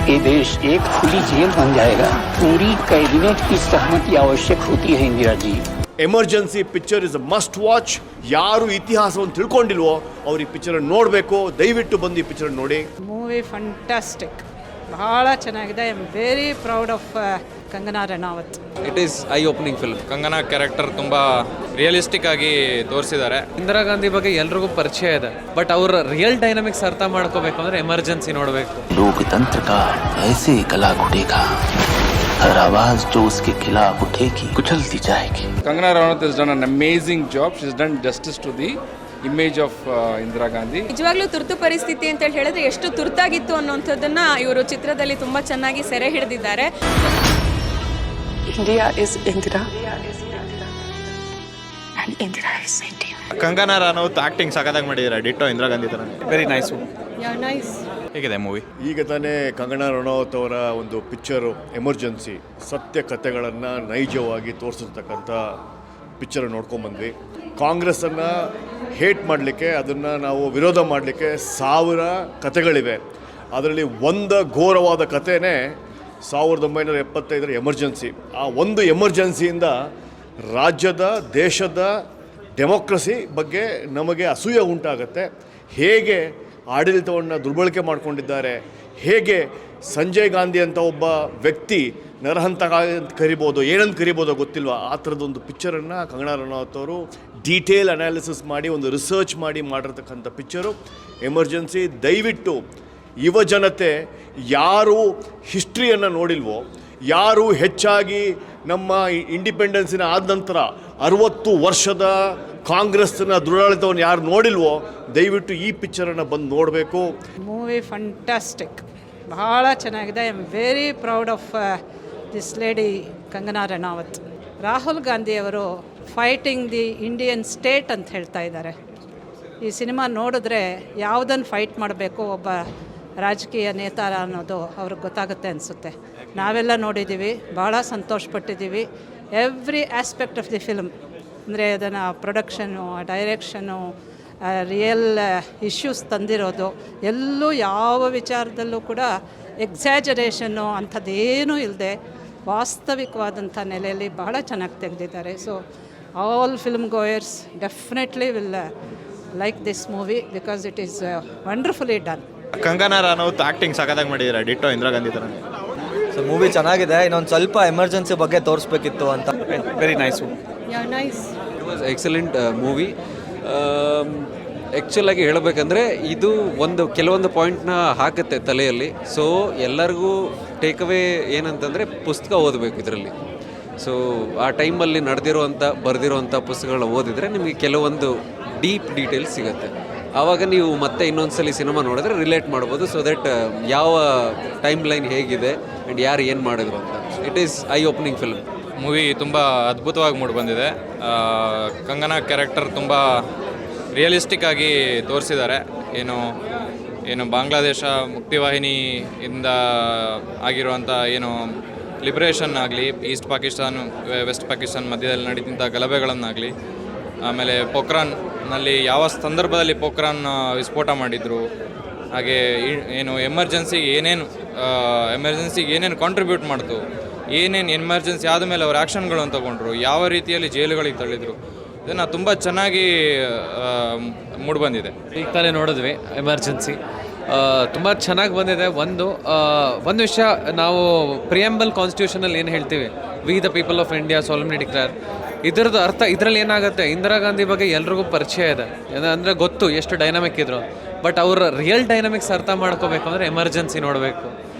ये देश एक खुली जेल बन जाएगा। पूरी कैबिनेट की सहमति आवश्यक होती है Indira ji. Emergency picture is a must watch. ಯಾರು ಇತಿಹಾಸವನ್ನು ತಿಳ್ಕೊಂಡಿಲ್ವೋ ಅವ್ರು ಈ ಪಿಕ್ಚರ್ ನೋಡಬೇಕು. ದಯವಿಟ್ಟು ಬಂದು ಈ ಪಿಕ್ಚರ್ ನೋಡಿ. ಮೂವಿ ಫಂಟಾಸ್ಟಿಕ್, ಬಹಳ ಚೆನ್ನಾಗಿದೆ. I am very proud of Kangana Ranaut. It is I opening film. Kangana character ತುಂಬ ರಿಯಲಿಸ್ಟಿಕ್ ಆಗಿ ತೋರಿಸಿದ್ದಾರೆ. ಇಂದಿರಾ ಗಾಂಧಿ ಬಗ್ಗೆ ಎಲ್ರಿಗೂ ಪರಿಚಯ ಇದೆ, ಬಟ್ ಅವರ ರಿಯಲ್ ಡೈನಾಮಿಕ್ಸ್ ಅರ್ಥ ಮಾಡ್ಕೋಬೇಕು ಅಂದ್ರೆ ಎಮರ್ಜೆನ್ಸಿ ನೋಡಬೇಕು. लोकतंत्र का ऐसे गला घुटेगा, हर आवाज जो उसके खिलाफ उठेगी कुचलती जाएगी. Kangana Ranaut has done an amazing job. She's done justice to the image of Indira Gandhi. ನಿಜವಾಗ್ಲೂ ತುರ್ತು ಪರಿಸ್ಥಿತಿ ಅಂತ ಹೇಳಿದ್ರೆ ಎಷ್ಟು ತುರ್ತಾಗಿತ್ತು ಅನ್ನೋಂಥದ್ದನ್ನ ಇವರು ಚಿತ್ರದಲ್ಲಿ ತುಂಬಾ ಚೆನ್ನಾಗಿ ಸೆರೆ ಹಿಡಿದಿದ್ದಾರೆ. India is Indira and Indira is India. Kangana Ranaut acting ಸಖತ್ತಾಗಿ ಮಾಡಿದ್ದಾರೆ. ಡಿಟ್ಟೋ ಇಂದಿರಾ ಗಾಂಧಿ ತರ. Very nice. ಹೇಗಿದೆ ಮೂವಿ? ಈಗ ತಾನೇ ಕಂಗನಾ ರನೌತ್ ಅವರ ಒಂದು ಪಿಕ್ಚರು ಎಮರ್ಜೆನ್ಸಿ ಸತ್ಯ ಕಥೆಗಳನ್ನು ನೈಜವಾಗಿ ತೋರಿಸಿರ್ತಕ್ಕಂಥ ಪಿಕ್ಚರ್ ನೋಡ್ಕೊಂಬಂದ್ವಿ. ಕಾಂಗ್ರೆಸ್ಸನ್ನು ಹೇಟ್ ಮಾಡಲಿಕ್ಕೆ, ಅದನ್ನು ನಾವು ವಿರೋಧ ಮಾಡಲಿಕ್ಕೆ ಸಾವಿರ ಕಥೆಗಳಿವೆ. ಅದರಲ್ಲಿ ಒಂದು ಘೋರವಾದ ಕಥೆನೇ 1975 ಎಮರ್ಜೆನ್ಸಿ. ಆ ಒಂದು ಎಮರ್ಜೆನ್ಸಿಯಿಂದ ರಾಜ್ಯದ, ದೇಶದ ಡೆಮೋಕ್ರಸಿ ಬಗ್ಗೆ ನಮಗೆ ಅಸೂಯೆ ಉಂಟಾಗುತ್ತೆ. ಹೇಗೆ ಆಡಳಿತವನ್ನು ದುರ್ಬಳಕೆ ಮಾಡಿಕೊಂಡಿದ್ದಾರೆ, ಹೇಗೆ ಸಂಜಯ್ ಗಾಂಧಿ ಅಂತ ಒಬ್ಬ ವ್ಯಕ್ತಿ ನರಹಂತ ಕರಿಬೋದು, ಏನಂತ ಕರಿಬೋದೋ ಗೊತ್ತಿಲ್ವ, ಆ ಥರದೊಂದು ಪಿಕ್ಚರನ್ನು ಕಂಗನಾ ರನೌತ್ ಅವರು ಡೀಟೇಲ್ ಅನಾಲಿಸಿಸ್ ಮಾಡಿ, ಒಂದು ರಿಸರ್ಚ್ ಮಾಡಿ ಮಾಡಿರ್ತಕ್ಕಂಥ ಪಿಕ್ಚರು ಎಮರ್ಜೆನ್ಸಿ. ದಯವಿಟ್ಟು ಯುವ ಜನತೆ ಯಾರು ಹಿಸ್ಟ್ರಿಯನ್ನು ನೋಡಿಲ್ವೋ, ಯಾರು ಹೆಚ್ಚಾಗಿ ನಮ್ಮ ಇಂಡಿಪೆಂಡೆನ್ಸಿನ ಆದ ನಂತರ 60 ವರ್ಷದ ಕಾಂಗ್ರೆಸ್ನ ದುರಾಡಳಿತವನ್ನು ಯಾರು ನೋಡಿಲ್ವೋ ದಯವಿಟ್ಟು ಈ ಪಿಕ್ಚರನ್ನು ಬಂದು ನೋಡಬೇಕು. ಮೂವಿ ಫಂಟಾಸ್ಟಿಕ್, ಬಹಳ ಚೆನ್ನಾಗಿದೆ. I am very proud of this lady Kangana Ranaut. Rahul ಗಾಂಧಿಯವರು ಫೈಟಿಂಗ್ ದಿ ಇಂಡಿಯನ್ ಸ್ಟೇಟ್ ಅಂತ ಹೇಳ್ತಾ ಇದ್ದಾರೆ. ಈ ಸಿನಿಮಾ ನೋಡಿದ್ರೆ ಯಾವುದನ್ನು ಫೈಟ್ ಮಾಡಬೇಕು ಒಬ್ಬ ರಾಜಕೀಯ ನೇತಾರ ಅನ್ನೋದು ಅವ್ರಿಗೆ ಗೊತ್ತಾಗುತ್ತೆ ಅನಿಸುತ್ತೆ. ನಾವೆಲ್ಲ ನೋಡಿದ್ದೀವಿ, ಭಾಳ ಸಂತೋಷಪಟ್ಟಿದ್ದೀವಿ. Every aspect of the film, ಅಂದರೆ ಅದನ್ನು ಪ್ರೊಡಕ್ಷನು, ಡೈರೆಕ್ಷನು, ರಿಯಲ್ ಇಶ್ಯೂಸ್ ತಂದಿರೋದು, ಎಲ್ಲೂ ಯಾವ ವಿಚಾರದಲ್ಲೂ ಕೂಡ ಎಕ್ಸಾಜರೇಷನ್ನು ಅಂಥದ್ದೇನೂ ಇಲ್ಲದೆ ವಾಸ್ತವಿಕವಾದಂಥ ನೆಲೆಯಲ್ಲಿ ಬಹಳ ಚೆನ್ನಾಗಿ ತೆಗೆದಿದ್ದಾರೆ. So all film goers definitely will like this movie because it is wonderfully done. Kangana Ranaut acting ಸಖತ್ತಾಗಿ ಮಾಡಿದ್ದಾರೆ. ಡಿಟ್ಟೋ ಇಂದಿರಾ ಗಾಂಧಿ ತರ. ಸೊ ಮೂವಿ ಚೆನ್ನಾಗಿದೆ. ಇನ್ನೊಂದು ಸ್ವಲ್ಪ ಎಮರ್ಜೆನ್ಸಿ ಬಗ್ಗೆ ತೋರಿಸ್ಬೇಕಿತ್ತು ಅಂತ. Very nice. It was excellent movie. ಆ್ಯಕ್ಚುಲಾಗಿ ಹೇಳಬೇಕಂದ್ರೆ ಇದು ಕೆಲವೊಂದು ಪಾಯಿಂಟ್ನ ಹಾಕುತ್ತೆ ತಲೆಯಲ್ಲಿ. ಸೊ ಎಲ್ಲರಿಗೂ ಟೇಕ್ ಅವೇ ಏನಂತಂದರೆ ಪುಸ್ತಕ ಓದಬೇಕು ಇದರಲ್ಲಿ. ಸೊ ಆ ಟೈಮಲ್ಲಿ ಬರೆದಿರೋವಂಥ ಪುಸ್ತಕಗಳನ್ನ ಓದಿದರೆ ನಿಮಗೆ ಕೆಲವೊಂದು ಡೀಪ್ ಡೀಟೇಲ್ಸ್ ಸಿಗುತ್ತೆ. ಆವಾಗ ನೀವು ಮತ್ತೆ ಇನ್ನೊಂದ್ಸಲಿ ಸಿನಿಮಾ ನೋಡಿದ್ರೆ ರಿಲೇಟ್ ಮಾಡ್ಬೋದು. ಸೊ ದಟ್ ಯಾವ ಟೈಮ್ ಲೈನ್ ಹೇಗಿದೆ ಆ್ಯಂಡ್ ಯಾರು ಏನು ಮಾಡಿದ್ರು ಅಂತ. It is I opening film. Movie ತುಂಬ ಅದ್ಭುತವಾಗಿ ಮೂಡಿಬಂದಿದೆ. ಕಂಗನಾ ಕ್ಯಾರೆಕ್ಟರ್ ತುಂಬ ರಿಯಲಿಸ್ಟಿಕ್ ಆಗಿ ತೋರಿಸಿದ್ದಾರೆ. ಏನು ಬಾಂಗ್ಲಾದೇಶ ಮುಕ್ತಿವಾಹಿನಿಯಿಂದ ಆಗಿರುವಂಥ ಲಿಬ್ರೇಷನ್ ಆಗಲಿ, ಈಸ್ಟ್ ಪಾಕಿಸ್ತಾನ್ ವೆಸ್ಟ್ ಪಾಕಿಸ್ತಾನ್ ಮಧ್ಯದಲ್ಲಿ ನಡೀತಿದ್ದ ಗಲಭೆಗಳನ್ನಾಗಲಿ, ಆಮೇಲೆ ಪೋಖ್ರಾನ್ನಲ್ಲಿ ಯಾವ ಸಂದರ್ಭದಲ್ಲಿ ಪೋಖ್ರಾನ್ ವಿಸ್ಫೋಟ ಮಾಡಿದರು, ಹಾಗೆ ಎಮರ್ಜೆನ್ಸಿಗೆ ಏನೇನು ಕಾಂಟ್ರಿಬ್ಯೂಟ್ ಮಾಡ್ತು, ಏನೇನು ಎಮರ್ಜೆನ್ಸಿ ಆದಮೇಲೆ ಅವ್ರ ಆ್ಯಕ್ಷನ್ಗಳನ್ನು ತೊಗೊಂಡ್ರು, ಯಾವ ರೀತಿಯಲ್ಲಿ ಜೈಲುಗಳಿಗೆ ತಳ್ಳಿದ್ರು, ಇದನ್ನು ತುಂಬ ಚೆನ್ನಾಗಿ ಮೂಡಿಬಂದಿದೆ. ಈಗ ತಾನೇ ನೋಡಿದ್ವಿ ಎಮರ್ಜೆನ್ಸಿ, ತುಂಬ ಚೆನ್ನಾಗಿ ಬಂದಿದೆ. ಒಂದು ವಿಷಯ, ನಾವು ಪ್ರಿಯಂಬಲ್ ಕಾನ್ಸ್ಟಿಟ್ಯೂಷನಲ್ಲಿ ಏನು ಹೇಳ್ತೀವಿ, we the people of India solemnly declare, ಇದರದ್ದು ಅರ್ಥ ಇದರಲ್ಲಿ ಏನಾಗುತ್ತೆ, ಇಂದಿರಾ ಗಾಂಧಿ ಬಗ್ಗೆ ಎಲ್ರಿಗೂ ಪರಿಚಯ ಇದೆ, ಅಂದರೆ ಗೊತ್ತು ಎಷ್ಟು ಡೈನಾಮಿಕ್ ಇದ್ರು. ಬಟ್ ಅವರ ರಿಯಲ್ ಡೈನಾಮಿಕ್ಸ್ ಅರ್ಥ ಮಾಡ್ಕೋಬೇಕು ಅಂದರೆ ಎಮರ್ಜೆನ್ಸಿ ನೋಡಬೇಕು.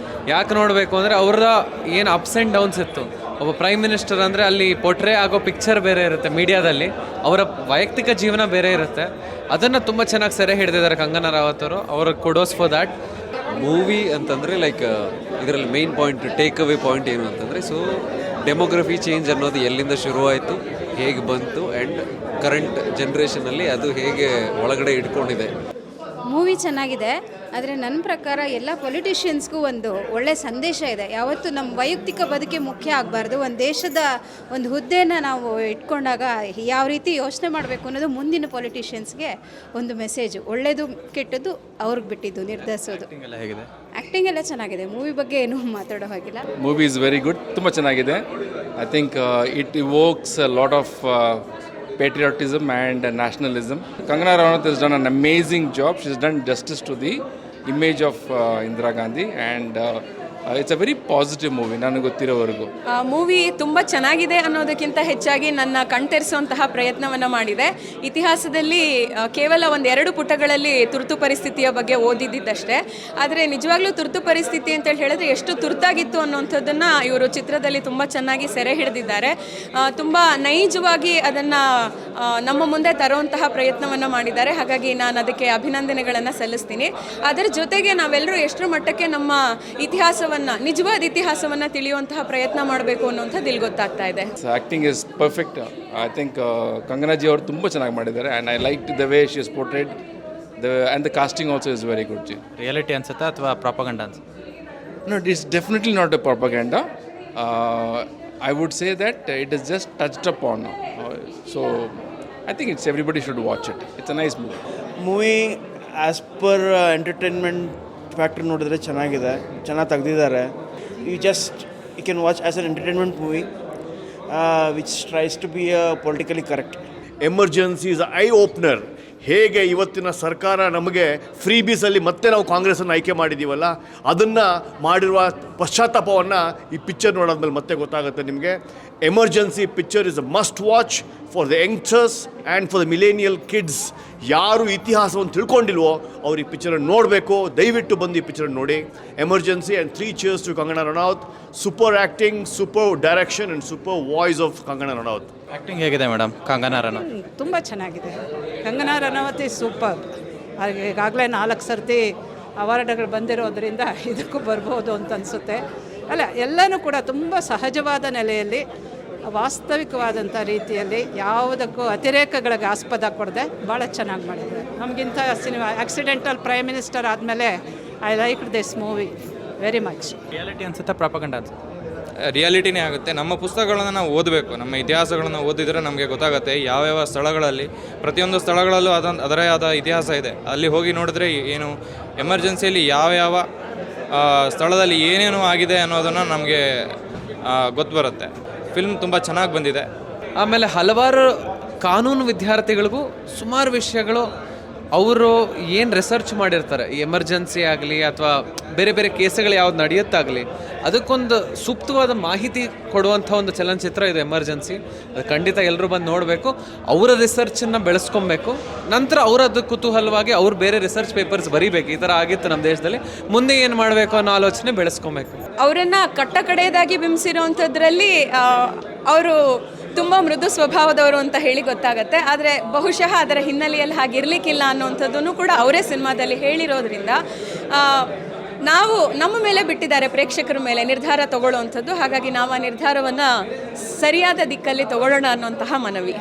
ಯಾಕೆ ನೋಡಬೇಕು ಅಂದರೆ ಅವ್ರ ಏನು ಅಪ್ಸ್ ಆ್ಯಂಡ್ ಡೌನ್ಸ್ ಇತ್ತು. ಒಬ್ಬ ಪ್ರೈಮ್ ಮಿನಿಸ್ಟರ್ ಅಂದರೆ ಅಲ್ಲಿ ಪೋಟ್ರೇ ಆಗೋ ಪಿಕ್ಚರ್ ಬೇರೆ ಇರುತ್ತೆ ಮೀಡಿಯಾದಲ್ಲಿ, ಅವರ ವೈಯಕ್ತಿಕ ಜೀವನ ಬೇರೆ ಇರುತ್ತೆ. ಅದನ್ನು ತುಂಬ ಚೆನ್ನಾಗಿ ಸೆರೆ ಹಿಡಿದಿದ್ದಾರೆ ಕಂಗನಾ ರಾವತ್ ಅವರು. ಅವ್ರಿಗೆ ಕುಡೋಸ್ ಫಾರ್ ದ್ಯಾಟ್. ಮೂವಿ ಅಂತಂದರೆ ಲೈಕ್ ಇದರಲ್ಲಿ main point, take away point ಏನು ಅಂತಂದರೆ, ಸೊ ಡೆಮೋಗ್ರಫಿ ಚೇಂಜ್ ಅನ್ನೋದು ಎಲ್ಲಿಂದ ಶುರುವಾಯಿತು, ಹೇಗೆ ಬಂತು, ಆ್ಯಂಡ್ ಕರೆಂಟ್ ಜನ್ರೇಷನಲ್ಲಿ ಅದು ಹೇಗೆ ಒಳಗಡೆ ಇಟ್ಕೊಂಡಿದೆ. ಮೂವಿ ಚೆನ್ನಾಗಿದೆ. ಆದರೆ ನನ್ನ ಪ್ರಕಾರ ಎಲ್ಲ ಪೊಲಿಟಿಷಿಯನ್ಸ್ಗೂ ಒಂದು ಒಳ್ಳೆ ಸಂದೇಶ ಇದೆ. ಯಾವತ್ತೂ ನಮ್ಮ ವೈಯಕ್ತಿಕ ಬದುಕೆ ಮುಖ್ಯ ಆಗಬಾರ್ದು. ಒಂದು ದೇಶದ ಒಂದು ಹುದ್ದೆಯನ್ನು ನಾವು ಇಟ್ಕೊಂಡಾಗ ಯಾವ ರೀತಿ ಯೋಚನೆ ಮಾಡಬೇಕು ಅನ್ನೋದು ಮುಂದಿನ ಪೊಲಿಟಿಷಿಯನ್ಸ್ಗೆ ಒಂದು ಮೆಸೇಜು. ಒಳ್ಳೆಯದು ಕೆಟ್ಟದ್ದು ಅವ್ರಿಗೆ ಬಿಟ್ಟಿದ್ದು ನಿರ್ಧರಿಸೋದು. ಆ್ಯಕ್ಟಿಂಗ್ ಎಲ್ಲ ಚೆನ್ನಾಗಿದೆ. ಮೂವಿ ಬಗ್ಗೆ ಏನೂ ಮಾತಾಡೋ ಹಾಗಿಲ್ಲ. ಮೂವಿ ಇಸ್ ವೆರಿ ಗುಡ್, ತುಂಬ ಚೆನ್ನಾಗಿದೆ. I think it evokes a lot of patriotism and nationalism. Kangana Ranaut has done an amazing job. She's done justice to the image of Indira Gandhi, and it's a very positive movie ನನಗೆ ಗೊತ್ತಿರೋವರೆಗೂ. Movie ತುಂಬ ಚೆನ್ನಾಗಿದೆ ಅನ್ನೋದಕ್ಕಿಂತ ಹೆಚ್ಚಾಗಿ ನನ್ನ ಕಣ್ತೆರೆಸುವಂತಹ ಪ್ರಯತ್ನವನ್ನು ಮಾಡಿದೆ. ಇತಿಹಾಸದಲ್ಲಿ ಕೇವಲ ಒಂದೆರಡು ಪುಟಗಳಲ್ಲಿ ತುರ್ತು ಪರಿಸ್ಥಿತಿಯ ಬಗ್ಗೆ ಓದಿದ್ದಷ್ಟೇ. ಆದರೆ ನಿಜವಾಗ್ಲೂ ತುರ್ತು ಪರಿಸ್ಥಿತಿ ಅಂತೇಳಿ ಹೇಳಿದ್ರೆ ಎಷ್ಟು ತುರ್ತಾಗಿತ್ತು ಅನ್ನೋಂಥದ್ದನ್ನು ಇವರು ಚಿತ್ರದಲ್ಲಿ ತುಂಬ ಚೆನ್ನಾಗಿ ಸೆರೆ ಹಿಡಿದಿದ್ದಾರೆ. ತುಂಬ ನೈಜವಾಗಿ ಅದನ್ನು ನಮ್ಮ ಮುಂದೆ ತರುವಂತಹ ಪ್ರಯತ್ನವನ್ನು ಮಾಡಿದ್ದಾರೆ. ಹಾಗಾಗಿ ನಾನು ಅದಕ್ಕೆ ಅಭಿನಂದನೆಗಳನ್ನು ಸಲ್ಲಿಸ್ತೀನಿ. ಅದರ ಜೊತೆಗೆ ನಾವೆಲ್ಲರೂ ಎಷ್ಟರ ಮಟ್ಟಕ್ಕೆ ನಮ್ಮ ಇತಿಹಾಸವನ್ನು, ನಿಜವಾದ ಇತಿಹಾಸವನ್ನು ತಿಳಿಯುವಂತಹ ಪ್ರಯತ್ನ ಮಾಡಬೇಕು ಅನ್ನೋಂಥದ್ದು ಇಲ್ಲಿ ಗೊತ್ತಾಗ್ತಾ ಇದೆ. Acting is perfect. I think Kangana ji ಅವರು ತುಂಬ ಚೆನ್ನಾಗಿ ಮಾಡಿದ್ದಾರೆ. And I like the way she is portrait and the casting also is very good. Reality ಅನ್ಸುತ್ತಾ ಅಥವಾ ಪ್ರಾಪಗಂಡ ಅನ್ಸುತ್ತೆ? No, it is definitely not a propaganda. I would say that it is just touched upon. So I think it's everybody should watch it. It's a nice movie. Movie as per entertainment factory ನೋಡಿದ್ರೆ ಚೆನ್ನಾಗಿದೆ, ಚೆನ್ನಾಗಿ ತೆಗ್ದಿದ್ದಾರೆ. You can watch as an entertainment movie which tries to be politically correct. Emergency is eye opener. ಹೇಗೆ ಇವತ್ತಿನ ಸರ್ಕಾರ ನಮಗೆ free ಬೀಸಲ್ಲಿ ಮತ್ತೆ ನಾವು ಕಾಂಗ್ರೆಸ್ಸನ್ನು ಆಯ್ಕೆ ಮಾಡಿದ್ದೀವಲ್ಲ, ಅದನ್ನು ಮಾಡಿರುವ ಪಶ್ಚಾತ್ತಾಪವನ್ನು ಈ ಪಿಕ್ಚರ್ ನೋಡೋದ್ಮೇಲೆ ಮತ್ತೆ ಗೊತ್ತಾಗುತ್ತೆ ನಿಮಗೆ. Emergency picture is a must watch for the youngsters and for the millennial kids. ಯಾರು ಇತಿಹಾಸವನ್ನು ತಿಳ್ಕೊಂಡಿಲ್ವೋ ಅವ್ರು ಈ ಪಿಕ್ಚರನ್ನು ನೋಡಬೇಕು. ದಯವಿಟ್ಟು ಬಂದು ಈ ಪಿಕ್ಚರನ್ನು ನೋಡಿ. Emergency and 3 cheers to Kangana Ranaut. Super acting, super direction and super voice of Kangana Ranaut. Acting ಹೇಗಿದೆ ಮೇಡಮ್ ಕಂಗನಾ ರನೌತ್? ತುಂಬ ಚೆನ್ನಾಗಿದೆ. Kangana Ranaut is super. ಈಗಾಗಲೇ 4 ಸರ್ತಿ ಅವಾರ್ಡ್ಗಳು ಬಂದಿರೋದ್ರಿಂದ ಇದಕ್ಕೂ ಬರ್ಬೋದು ಅಂತ ಅನಿಸುತ್ತೆ. ಅಲ್ಲ, ಎಲ್ಲನೂ ಕೂಡ ತುಂಬ ಸಹಜವಾದ ನೆಲೆಯಲ್ಲಿ, ವಾಸ್ತವಿಕವಾದಂಥ ರೀತಿಯಲ್ಲಿ, ಯಾವುದಕ್ಕೂ ಅತಿರೇಕಗಳಿಗೆ ಆಸ್ಪದ ಕೊಡದೆ ಭಾಳ ಚೆನ್ನಾಗಿ ಮಾಡಿದ್ದಾರೆ. ನಮಗಿಂತ ಸಿನಿಮಾ ಆಕ್ಸಿಡೆಂಟಲ್ ಪ್ರೈಮ್ ಮಿನಿಸ್ಟರ್ ಆದಮೇಲೆ I like this movie very much. Reality ಅನ್ಸುತ್ತಾ ಪ್ರಾಪಗಂಡ ಅನ್ಸುತ್ತೆ? ರಿಯಾಲಿಟಿನೇ ಆಗುತ್ತೆ. ನಮ್ಮ ಪುಸ್ತಕಗಳನ್ನು ನಾವು ಓದಬೇಕು. ನಮ್ಮ ಇತಿಹಾಸಗಳನ್ನು ಓದಿದರೆ ನಮಗೆ ಗೊತ್ತಾಗುತ್ತೆ ಯಾವ್ಯಾವ ಸ್ಥಳಗಳಲ್ಲಿ, ಪ್ರತಿಯೊಂದು ಸ್ಥಳಗಳಲ್ಲೂ ಅದರೇ ಆದ ಇತಿಹಾಸ ಇದೆ. ಅಲ್ಲಿ ಹೋಗಿ ನೋಡಿದ್ರೆ ಏನು ಎಮರ್ಜೆನ್ಸಿಯಲ್ಲಿ ಯಾವ್ಯಾವ ಸ್ಥಳದಲ್ಲಿ ಏನೇನು ಆಗಿದೆ ಅನ್ನೋದನ್ನು ನಮಗೆ ಗೊತ್ತು ಬರುತ್ತೆ. ಫಿಲ್ಮ್ ತುಂಬ ಚೆನ್ನಾಗಿ ಬಂದಿದೆ. ಆಮೇಲೆ ಹಲವಾರು ಕಾನೂನು ವಿದ್ಯಾರ್ಥಿಗಳಿಗೂ ಸುಮಾರು ವಿಷಯಗಳು ಅವರು ಏನು ರಿಸರ್ಚ್ ಮಾಡಿರ್ತಾರೆ, ಎಮರ್ಜೆನ್ಸಿ ಆಗಲಿ ಅಥವಾ ಬೇರೆ ಬೇರೆ ಕೇಸುಗಳು ಯಾವ್ದು ನಡೆಯುತ್ತಾಗಲಿ, ಅದಕ್ಕೊಂದು ಸೂಕ್ತವಾದ ಮಾಹಿತಿ ಕೊಡುವಂಥ ಒಂದು ಚಲನಚಿತ್ರ ಇದು ಎಮರ್ಜೆನ್ಸಿ. ಅದು ಖಂಡಿತ ಎಲ್ಲರೂ ಬಂದು ನೋಡಬೇಕು. ಅವರ ರಿಸರ್ಚನ್ನು ಬೆಳೆಸ್ಕೊಬೇಕು. ನಂತರ ಅವರದ್ದು ಕುತೂಹಲವಾಗಿ ಅವ್ರು ಬೇರೆ ರಿಸರ್ಚ್ ಪೇಪರ್ಸ್ ಬರೀಬೇಕು. ಈ ಥರ ಆಗಿತ್ತು ನಮ್ಮ ದೇಶದಲ್ಲಿ. ಮುಂದೆ ಏನು ಮಾಡಬೇಕು ಅನ್ನೋ ಆಲೋಚನೆ ಬೆಳೆಸ್ಕೊಬೇಕು. ಅವರನ್ನು ಕಡೆಯದಾಗಿ ಬಿಂಬಿಸಿರೋವಂಥದ್ರಲ್ಲಿ ಅವರು ತುಂಬ ಮೃದು ಸ್ವಭಾವದವರು ಅಂತ ಹೇಳಿ ಗೊತ್ತಾಗುತ್ತೆ. ಆದರೆ ಬಹುಶಃ ಅದರ ಹಿನ್ನೆಲೆಯಲ್ಲಿ ಹಾಗಿರಲಿಕ್ಕಿಲ್ಲ ಅನ್ನೋವಂಥದ್ದನ್ನು ಕೂಡ ಅವರೇ ಸಿನಿಮಾದಲ್ಲಿ ಹೇಳಿರೋದ್ರಿಂದ ನಾವು ನಮ್ಮ ಮೇಲೆ ಬಿಟ್ಟಿದ್ದಾರೆ, ಪ್ರೇಕ್ಷಕರ ಮೇಲೆ ನಿರ್ಧಾರ ತಗೊಳ್ಳುವಂಥದ್ದು. ಹಾಗಾಗಿ ನಾವು ಆ ನಿರ್ಧಾರವನ್ನು ಸರಿಯಾದ ದಿಕ್ಕಲ್ಲಿ ತಗೊಳ್ಳೋಣ ಅನ್ನುವಂತಹ ಮನವಿ.